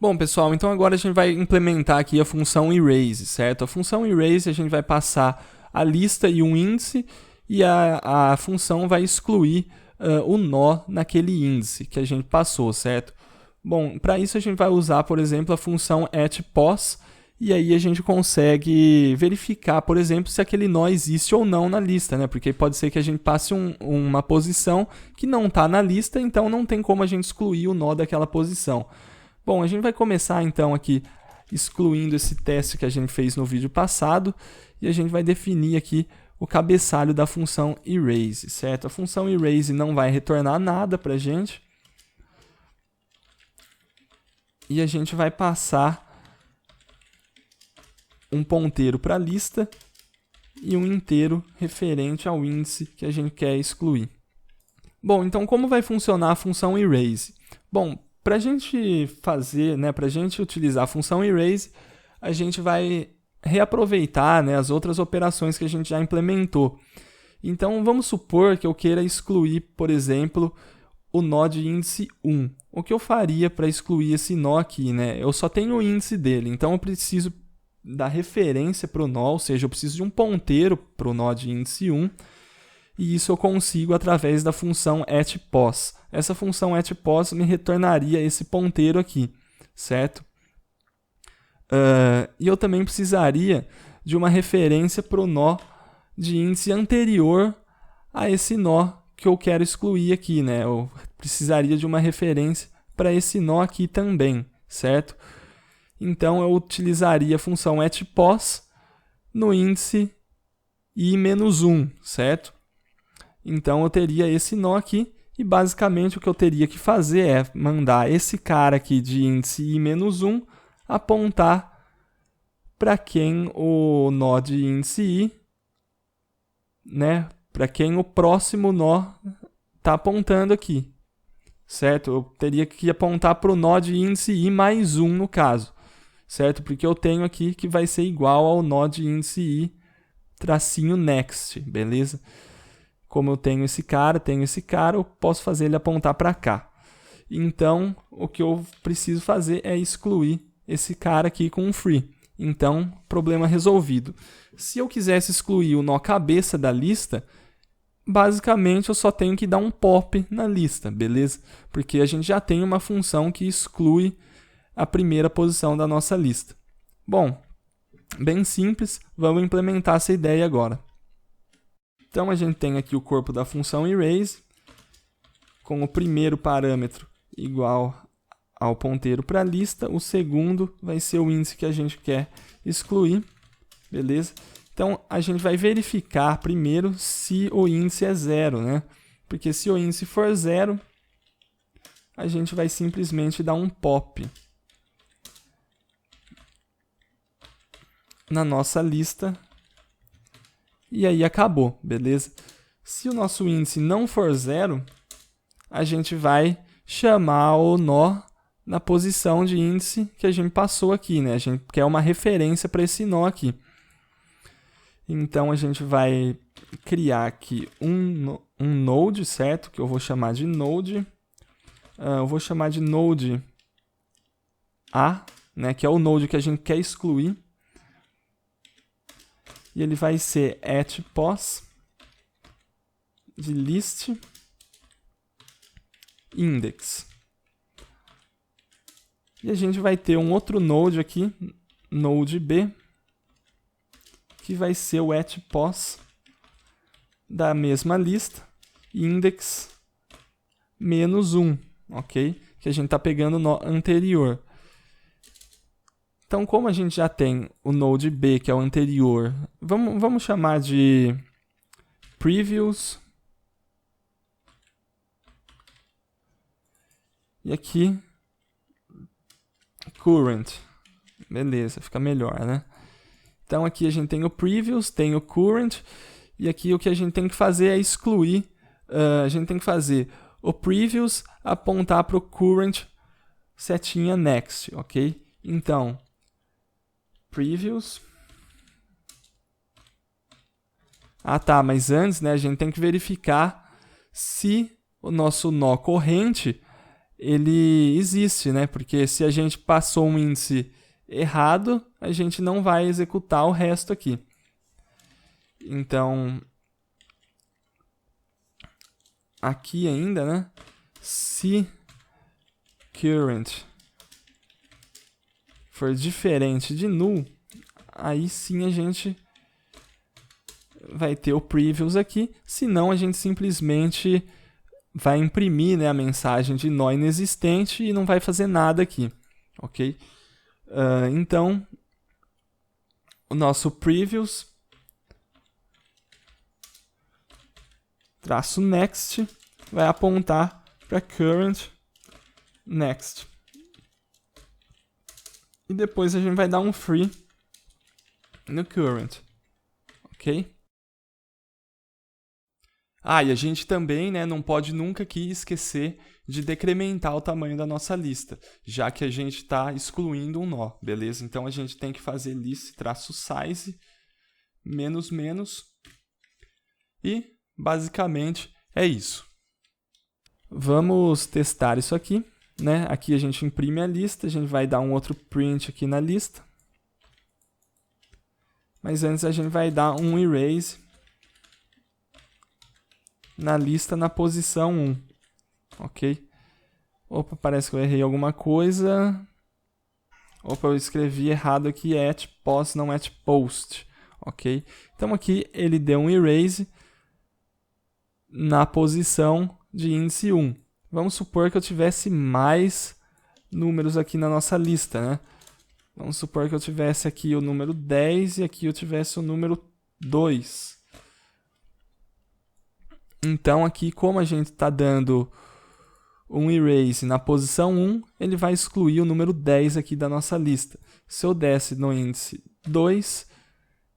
Bom, pessoal, então agora a gente vai implementar aqui a função erase, certo? A função erase a gente vai passar a lista e um índice e a função vai excluir o nó naquele índice que a gente passou, certo? Bom, para isso a gente vai usar, por exemplo, a função atPos e aí a gente consegue verificar, por exemplo, se aquele nó existe ou não na lista, né? Porque pode ser que a gente passe uma posição que não está na lista, então não tem como a gente excluir o nó daquela posição. Bom, a gente vai começar então aqui excluindo esse teste que a gente fez no vídeo passado e a gente vai definir aqui o cabeçalho da função erase, certo? A função erase não vai retornar nada para a gente e a gente vai passar um ponteiro para a lista e um inteiro referente ao índice que a gente quer excluir. Bom, então como vai funcionar a função erase? Bom, para a gente fazer, para a gente utilizar a função erase, a gente vai reaproveitar as outras operações que a gente já implementou. Então, vamos supor que eu queira excluir, por exemplo, o nó de índice 1. O que eu faria para excluir esse nó aqui? Eu só tenho o índice dele, então eu preciso da referência para o nó, ou seja, eu preciso de um ponteiro para o nó de índice 1, e isso eu consigo através da função atPos. Essa função atPos me retornaria esse ponteiro aqui, certo? E eu também precisaria de uma referência para o nó de índice anterior a esse nó que eu quero excluir aqui, Eu precisaria de uma referência para esse nó aqui também, certo? Então eu utilizaria a função atPos no índice i-1, certo? Então eu teria esse nó aqui e basicamente o que eu teria que fazer é mandar esse cara aqui de índice i-1 apontar para quem o nó de índice i, para quem o próximo nó está apontando aqui, certo? Eu teria que apontar para o nó de índice i mais 1 no caso, certo? Porque eu tenho aqui que vai ser igual ao nó de índice i tracinho next, beleza? Como eu tenho esse cara, eu posso fazer ele apontar para cá. Então, o que eu preciso fazer é excluir esse cara aqui com um free. Então, problema resolvido. Se eu quisesse excluir o nó cabeça da lista, basicamente eu só tenho que dar um pop na lista, beleza? Porque a gente já tem uma função que exclui a primeira posição da nossa lista. Bom, bem simples, vamos implementar essa ideia agora. Então, a gente tem aqui o corpo da função erase, com o primeiro parâmetro igual ao ponteiro para a lista, o segundo vai ser o índice que a gente quer excluir, beleza? Então, a gente vai verificar primeiro se o índice é 0, Porque se o índice for 0, a gente vai simplesmente dar um pop na nossa lista. E aí acabou, beleza? Se o nosso índice não for 0, a gente vai chamar o nó na posição de índice que a gente passou aqui, A gente quer uma referência para esse nó aqui. Então, a gente vai criar aqui um node, certo? Que eu vou chamar de node. Eu vou chamar de node A, que é o node que a gente quer excluir. E ele vai ser atPos de list index. E a gente vai ter um outro node aqui, node B, que vai ser o atPos da mesma lista, index -1, ok? Que a gente está pegando o nó anterior. Então, como a gente já tem o node B, que é o anterior, vamos chamar de previous. E aqui, current. Beleza, fica melhor, Então, aqui a gente tem o previous, tem o current, e aqui o que a gente tem que fazer é excluir. A gente tem que fazer o previous apontar para o current setinha next, ok? Então, previous. Ah, tá, mas antes, a gente tem que verificar se o nosso nó corrente ele existe, né? Porque se a gente passou um índice errado, a gente não vai executar o resto aqui. Então, aqui ainda, né? Se current for diferente de null, aí sim a gente vai ter o previous aqui. Senão, a gente simplesmente vai imprimir, né, a mensagem de nó inexistente e não vai fazer nada aqui, ok? Então, o nosso previous traço next vai apontar para current next. E depois a gente vai dar um free no current, ok? E a gente também, né, não pode nunca aqui esquecer de decrementar o tamanho da nossa lista, já que a gente está excluindo um nó, beleza? Então a gente tem que fazer list-size menos menos e basicamente é isso. Vamos testar isso aqui, né? Aqui a gente imprime a lista, a gente vai dar um outro print aqui na lista. Mas antes a gente vai dar um erase na lista na posição 1, ok? Opa, parece que eu errei alguma coisa. Opa, eu escrevi errado aqui, at post, não at post, ok? Então aqui ele deu um erase na posição de índice 1. Vamos supor que eu tivesse mais números aqui na nossa lista, né? Vamos supor que eu tivesse aqui o número 10 e aqui eu tivesse o número 2. Então, aqui, como a gente está dando um erase na posição 1, ele vai excluir o número 10 aqui da nossa lista. Se eu desse no índice 2,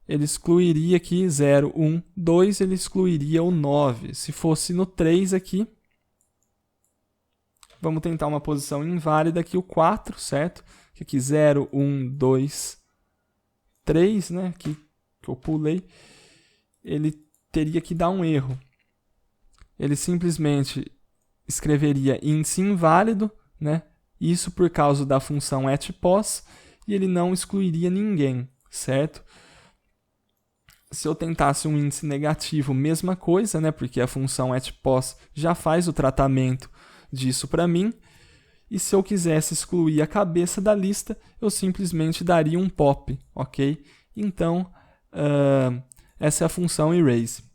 ele excluiria aqui 0, 1, 2, ele excluiria o 9. Se fosse no 3 aqui, vamos tentar uma posição inválida aqui, o 4, certo? Aqui 0, 1, 2, 3, né? Aqui que eu pulei. Ele teria que dar um erro. Ele simplesmente escreveria índice inválido, né? Isso por causa da função atPos, e ele não excluiria ninguém, certo? Se eu tentasse um índice negativo, mesma coisa, né? Porque a função atPos já faz o tratamento disso para mim. E se eu quisesse excluir a cabeça da lista, eu simplesmente daria um pop, ok? Então, essa é a função erase.